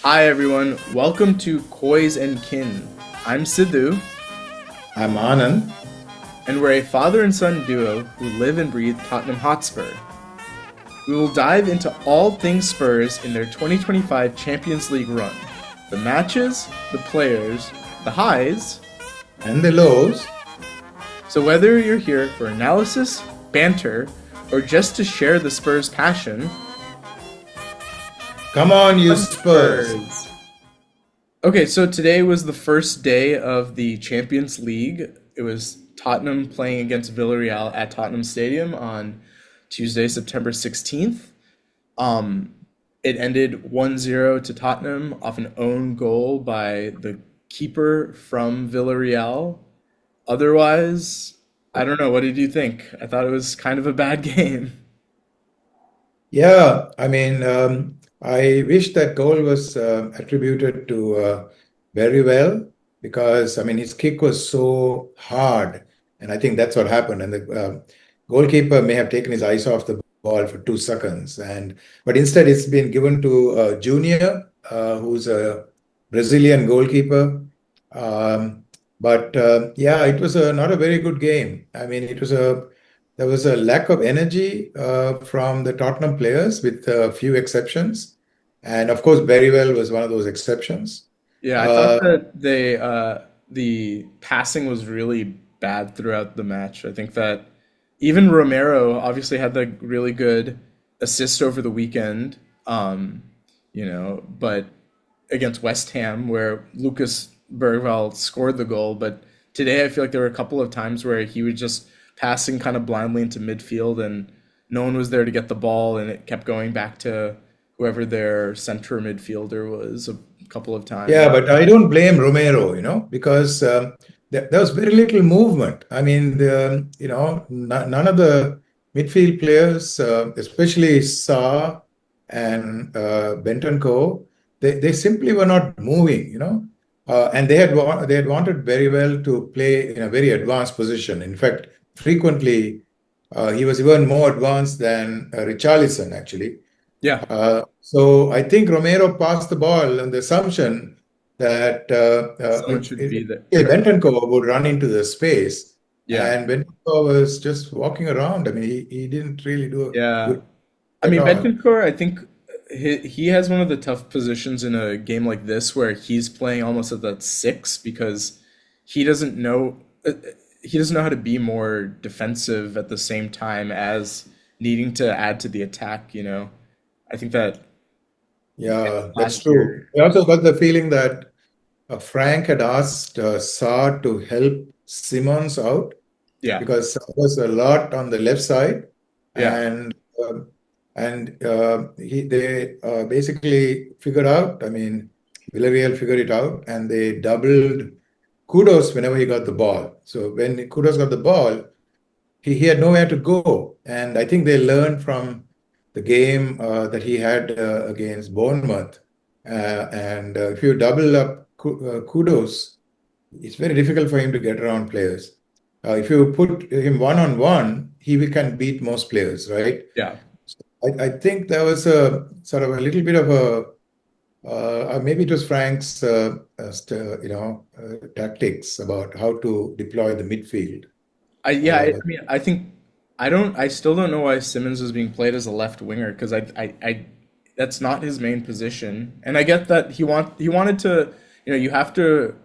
Hi everyone, welcome to COYS and Kin. I'm Siddhu, I'm Anand. and we're a father and son duo who live and breathe Tottenham Hotspur. We will dive into all things Spurs in their 2025 Champions League run. The matches, the players, the highs. And the lows. So whether you're here for analysis, banter, or just to share the Spurs passion, Come on, you on Spurs. Spurs. Okay, so today was the first day of the Champions League. It was Tottenham playing against Villarreal at Tottenham Stadium on Tuesday, September 16th. Um, it ended 1-0 to Tottenham off an own goal by the keeper from Villarreal. Otherwise, I don't know. What did you think? I thought it was kind of a bad game. Yeah, I wish that goal was attributed to very well because, his kick was so hard. And I think that's what happened. And the goalkeeper may have taken his eyes off the ball for 2 seconds. But instead, it's been given to Junior, who's a Brazilian goalkeeper. Um, but yeah, it was not a very good game. There was a lack of energy from the Tottenham players, with a few exceptions, and of course, Berrywell was one of those exceptions. Yeah, I thought Uh, that the passing was really bad throughout the match. I think that even Romero obviously had the really good assist over the weekend, but against West Ham where Lucas Bergvall scored the goal, but today I feel like there were a couple of times where he was just passing kind of blindly into midfield and no one was there to get the ball and it kept going back to whoever their center midfielder was a couple of yeah, times. but I don't blame Romero, because there was very little movement. None of the midfield players, especially Sa and Bentoncourt, they simply were not moving, and they had wanted very well to play in a very advanced position. In fact, frequently he was even more advanced than Richarlison, actually. Yeah, So I think Romero passed the ball on the assumption that someone should be there. Bentancur would run into the space, Yeah, and Bentancur was just walking around. he didn't really do a yeah. good I at mean, all. Bentancur, I think he has one of the tough positions in a game like this where he's playing almost at that six because he doesn't know he doesn't know how to be more defensive at the same time as needing to add to the attack, you know. I think that Yeah, that's last true. year, I also got the feeling that Frank had asked Saar to help Simmons out, yeah, because Saar was a lot on the left side, yeah, and they basically figured out. Villarreal figured it out, and they doubled Kudos whenever he got the ball. So when Kudos got the ball, he had nowhere to go, and I think they learned from the game that he had against Bournemouth. And if you double up Kudos, it's very difficult for him to get around players. If you put him one on one, can beat most players, right? yeah. I think there was a sort of a little bit of a maybe it was Frank's tactics about how to deploy the midfield. I Uh, mean, I still don't know why Simmons is being played as a left winger because I that's not his main position. And I get that he wanted to, you have to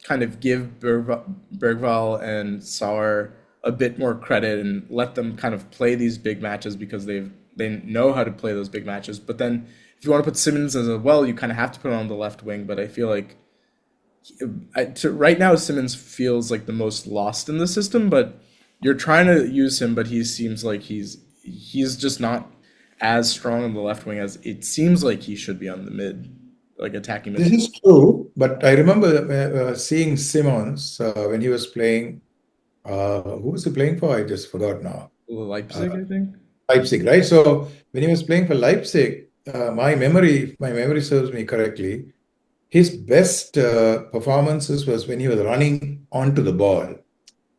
kind of give Bergval and Sauer a bit more credit and let them kind of play these big matches because they know how to play those big matches. But then if you want to put Simmons as well, you kind of have to put him on the left wing. But I feel like right now Simmons feels like the most lost in the system, but you're trying to use him, but he seems like he's just not as strong on the left wing as it seems like he should be on the like attacking this midfield. is true, but I remember seeing Simmons when he was playing. Who was he playing for? I just forgot now. Uh, Leipzig, I think. Leipzig, right? So when he was playing for Leipzig, if my memory serves me correctly, his best performances was when he was running onto the ball,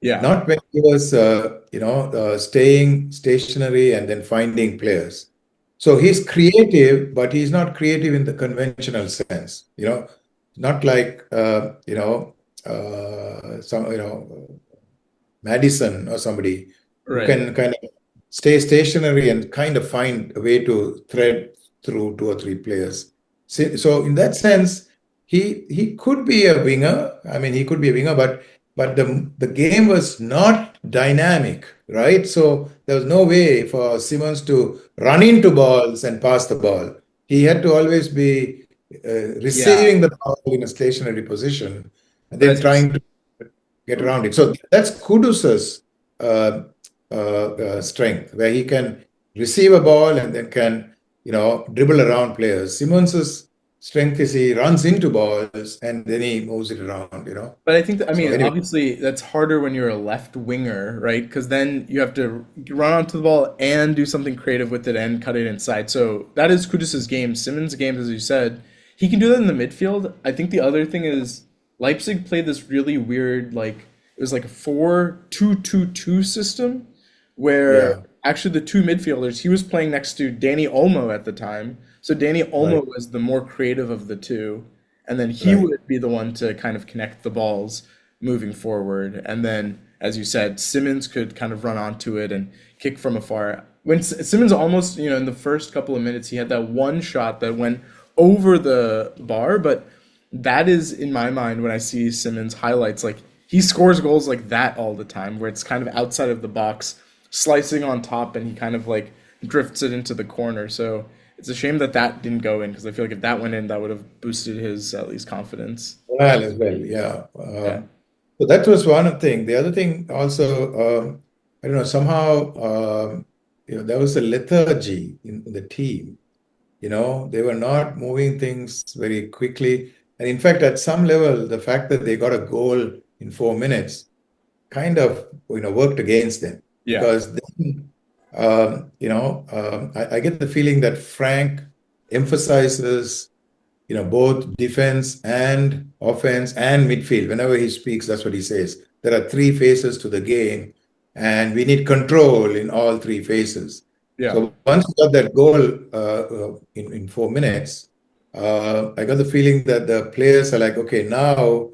Yeah, not when he was, staying stationary and then finding players. So he's creative, but he's not creative in the conventional sense. Not like some Madison or somebody who Right. can kind of stay stationary and kind of find a way to thread through two or three players. So in that sense, he could be a winger. I mean, he could be a winger, but the game was not dynamic, right? So there was no way for Simmons to run into balls and pass the ball. He had to always be Yeah. receiving the ball in a stationary position and But then as you trying to get around it. So that's Kudus's uh, strength, where he can receive a ball and then can, dribble around players. Simmons's strength is he runs into balls and then he moves it around. But I think that, I So mean, anyway, obviously that's harder when you're a left winger, right? Because then you have to run onto the ball and do something creative with it and cut it inside. So that is Kudus's game. Simmons' game, as you said, he can do that in the midfield. I think the other thing is Leipzig played this really weird, like it was like a 4-2-2-2 system where yeah, actually the two midfielders, he was playing next to Danny Olmo at the time. So Danny right, Olmo was the more creative of the two, and then he right. would be the one to kind of connect the balls moving forward. And then, as you said, Simmons could kind of run onto it and kick from afar. When Simmons almost, in the first couple of minutes, he had that one shot that went over the bar, but that is in my mind when I see Simmons highlights, like he scores goals like that all the time, where it's kind of outside of the box, slicing on top, and he kind of like drifts it into the corner. So it's a shame that that didn't go in because I feel like if that went in, that would have boosted his at least confidence. Well, as well, yeah. Yeah, So that was one thing. The other thing also, I don't know, somehow, there was a lethargy in the team. They were not moving things very quickly. And in fact, at some level, the fact that they got a goal in 4 minutes kind of, worked against them yeah, because then, I get the feeling that Frank emphasizes, both defense and offense and midfield. Whenever he speaks, that's what he says. There are three phases to the game, and we need control in all three phases. yeah, So once we got that goal in 4 minutes, I got the feeling that the players are like, okay, now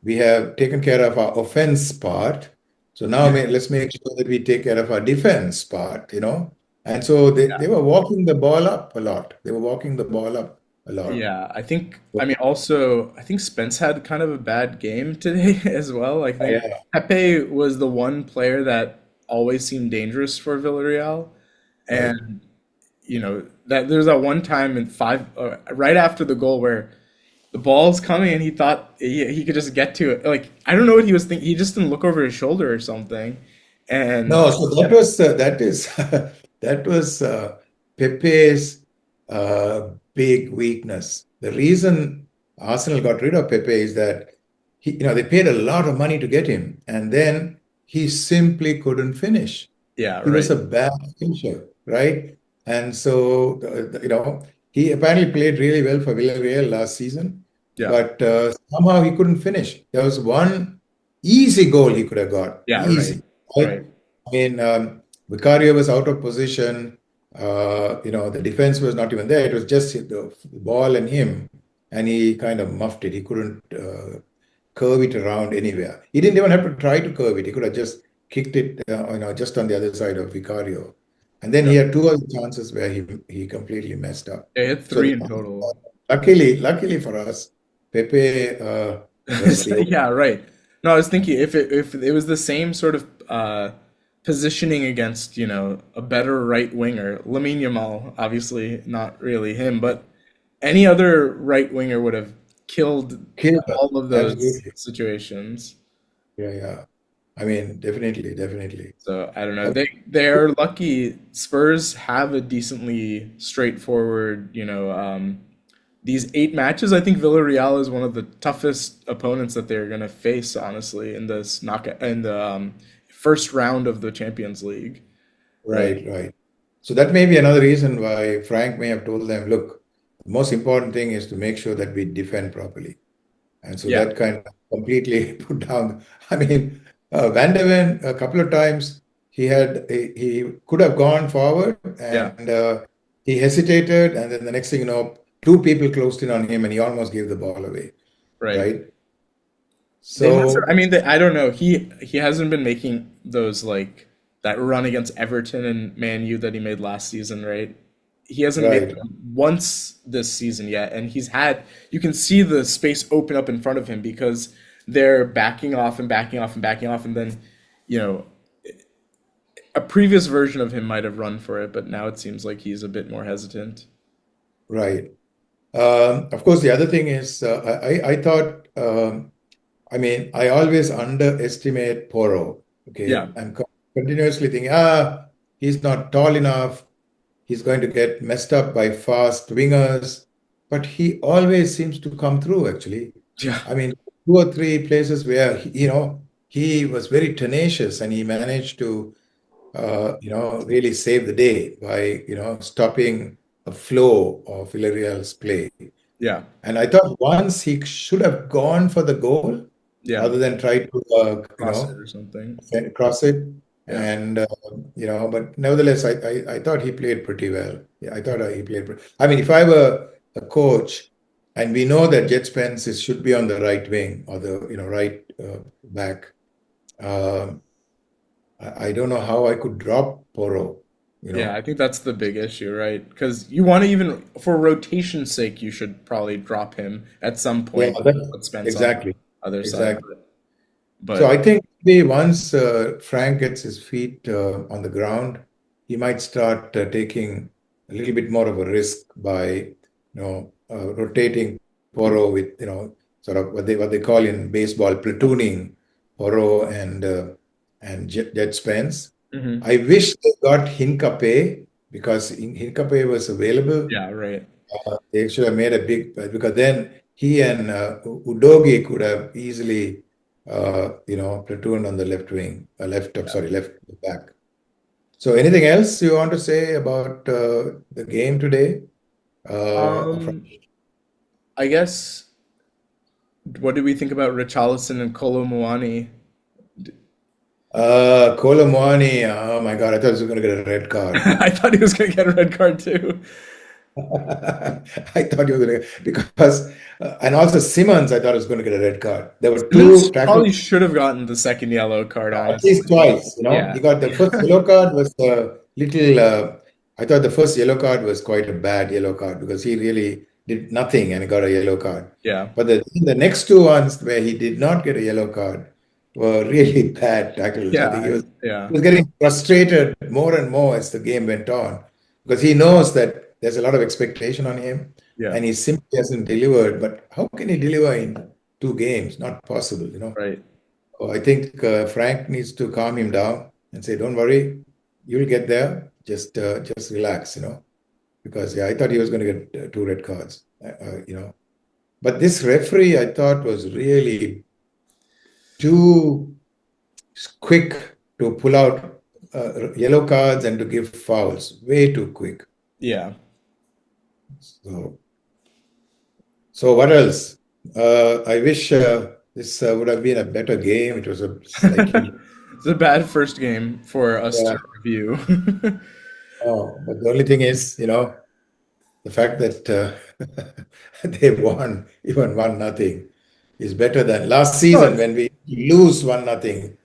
we have taken care of our offense part. So now yeah, let's make sure that we take care of our defense part. And so they were walking the ball up a lot. They were walking the ball up a lot. yeah. I think, I mean, also, I think Spence had kind of a bad game today as well. I think Yeah, Pepe was the one player that always seemed dangerous for Villarreal. right. And that there's that one time in right after the goal where the ball's coming and he thought he could just get to it. Like I don't know what he was thinking. He just didn't look over his shoulder or something. And No, so that was Pepe's big weakness. The reason Arsenal got rid of Pepe is that they paid a lot of money to get him, and then he simply couldn't finish. yeah, He was right. a bad finisher, right? And so, he apparently played really well for Villarreal last season, Yeah, but somehow he couldn't finish. There was one easy goal he could have got, yeah, right, easy, right? right. I mean, Vicario was out of position. The defense was not even there. It was just the ball and him, and he kind of muffed it. He couldn't curve it around anywhere. He didn't even have to try to curve it. He could have just kicked it, just on the other side of Vicario. And then he Yeah, had two other chances where he completely messed up. they hit So three in total. luckily for us, Pepe was the Yeah, right. No, I was thinking if it was the same sort of positioning against, a better right winger, Lamine Yamal, obviously not really him, but any other right winger would have killed killer. all of those Absolutely. situations. Yeah, yeah. I mean, definitely, definitely. So I don't know. Uh, They're lucky. Spurs have a decently straightforward, these 8 matches. I think Villarreal is one of the toughest opponents that they're gonna face, honestly, in this knockout in the first round of the Champions League. Right. Right, right. So that may be another reason why Frank may have told them, look, the most important thing is to make sure that we defend properly. And so Yeah. that kind of completely put down. I mean, Van de Ven, a couple of times he could have gone forward Yeah. and he hesitated, and then the next thing you know, two people closed in on him, and he almost gave the ball away, Right. right? They must have, So, I mean, I don't know. He hasn't been making those like that run against Everton and Man U that he made last season, right? He hasn't made right, them once this season yet, and he's had you can see the space open up in front of him because they're backing off and backing off and backing off, and then you know a previous version of him might have run for it, but now it seems like he's a bit more hesitant. right. Of course, the other thing is, I thought, I mean, I always underestimate Poro. Yeah, Okay, I'm continuously thinking, he's not tall enough. He's going to get messed up by fast wingers, but he always seems to come through, actually. yeah, I mean, two or three places where, he was very tenacious and he managed to, really save the day by, stopping a flow of Villarreal's play. yeah, And I thought once he should have gone for the goal yeah. rather than try to, Cross it or something. cross it. Yeah. And, but nevertheless, I thought he played pretty well. Yeah, I thought he played. I mean, if I were a coach and we know that Jet Spence should be on the right wing or the, right back, um, I don't know how I could drop Poro, you Yeah, know. I think that's the big issue, right? Because you want to even, for rotation's sake, you should probably drop him at some Yeah, point and put Spence on the exactly. other side. Exactly. So But I think maybe once Frank gets his feet on the ground, he might start taking a little bit more of a risk by, rotating Poro with, sort of what they call in baseball platooning Poro and Jet Spence. mhm. I wish they got Hincapié because Hincapié was available. Yeah, right. They should have made a big because then he and Udogi could have easily, platooned on the left wing, left back. So, anything else you want to say about the game today? From Um, I guess what did we think about Richarlison and Kolo Muani? Kolo Muani, oh my God, I thought he was going to get a red card. I thought he was gonna get a red card too. I thought you were going to because, and also Simmons, I thought was going to get a red card. There were Simmons two tackles. probably should have gotten the second yellow card, At least honestly. twice, Yeah, He got the first yellow card was a little. I thought the first yellow card was quite a bad yellow card because he really did nothing and he got a yellow card. yeah, But the next two ones where he did not get a yellow card were really bad tackles. I yeah, think he yeah, was getting frustrated more and more as the game went on because he knows that there's a lot of expectation on him yeah. and he simply hasn't delivered. But how can he deliver in two games? Not possible. Right. Oh, I think Frank needs to calm him down and say, "Don't worry, you'll get there. Just relax. Because yeah, I thought he was going to get two red cards. But this referee, I thought, was really too quick to pull out yellow cards and to give fouls. Way too quick. Yeah. So, so what else? I wish this would have been a better game. It was a slightly. It's a bad first game for us Yeah. to review. Oh, but the only thing is, the fact that they won even 1-0 is better than last Oh, season when we lose 1-0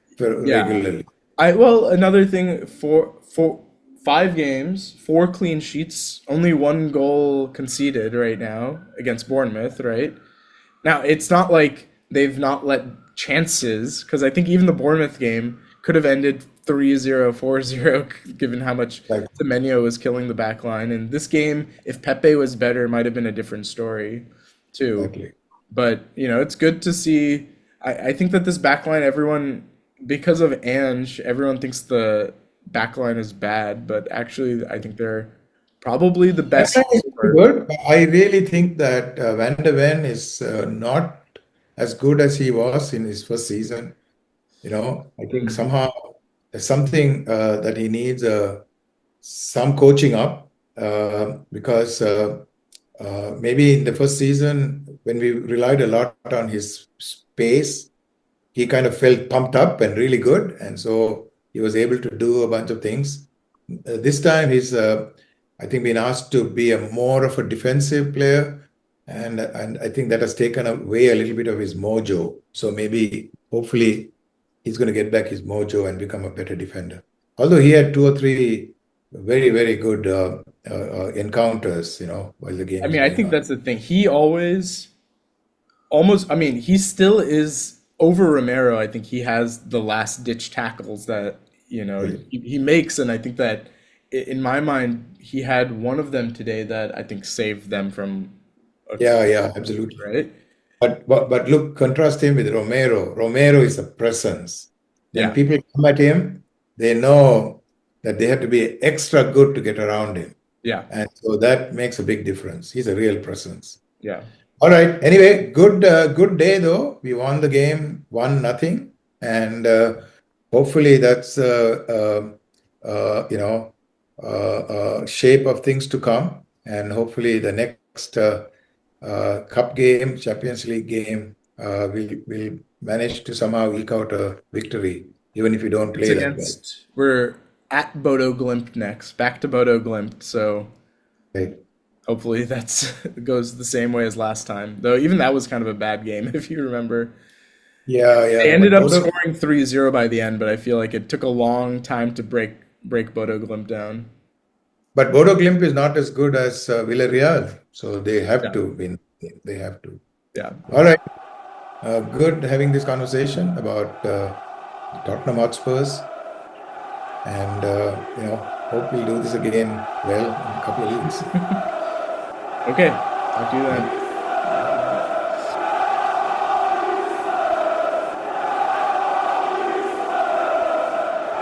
yeah. regularly. Another thing for 5 games, 4 clean sheets, only 1 goal conceded right now against Bournemouth, right? Now, it's not like they've not let chances, because I think even the Bournemouth game could have ended 3-0, 4-0, given how much Like, Semenyo was killing the back line. And this game, if Pepe was better, it might have been a different story, too. exactly. But, it's good to see. I think that this back line, because of Ange, everyone thinks the back line is bad, but actually, I think they're probably the best. That is good. But I really think that Van de Ven is not as good as he was in his first season. I think Mm, somehow there's something that he needs some coaching up because maybe in the first season when we relied a lot on his pace, he kind of felt pumped up and really good, and so he was able to do a bunch of things. This time I think, been asked to be a more of a defensive player, and I think that has taken away a little bit of his mojo. So maybe, hopefully, he's going to get back his mojo and become a better defender. Although he had two or three very, very good encounters, while the game I was mean, I going think on. that's the thing. He always almost, I mean, he still is over Romero. I think he has the last ditch tackles that, Really. he makes. And I think that in my mind, he had one of them today that I think saved them from a Yeah, yeah, absolutely. right? But look, contrast him with Romero. Romero is a presence. When Yeah. people come at him, they know that they have to be extra good to get around him. Yeah. And so that makes a big difference. He's a real presence. Yeah. All right. Anyway, good day though. We won the game, 1-0, and hopefully that's shape of things to come. And hopefully the next cup game, Champions League game, we'll manage to somehow eke out a victory, even if we don't It's play that well. we're at Bodo Glimt next, back to Bodo Glimt. So Right. hopefully that's goes the same way as last time. Though even that was kind of a bad game, if you remember. Yeah, They yeah. ended But up Bodo, scoring 3-0 by the end, but I feel like it took a long time to break Bodo Glimt down. but Bodo Glimt is not as good as Villarreal, so they have Yeah. to win. They have to. Yeah. All right. Good having this conversation about Tottenham Hotspurs, and hope we'll do this again well in a couple of weeks. Okay. Talk to you then.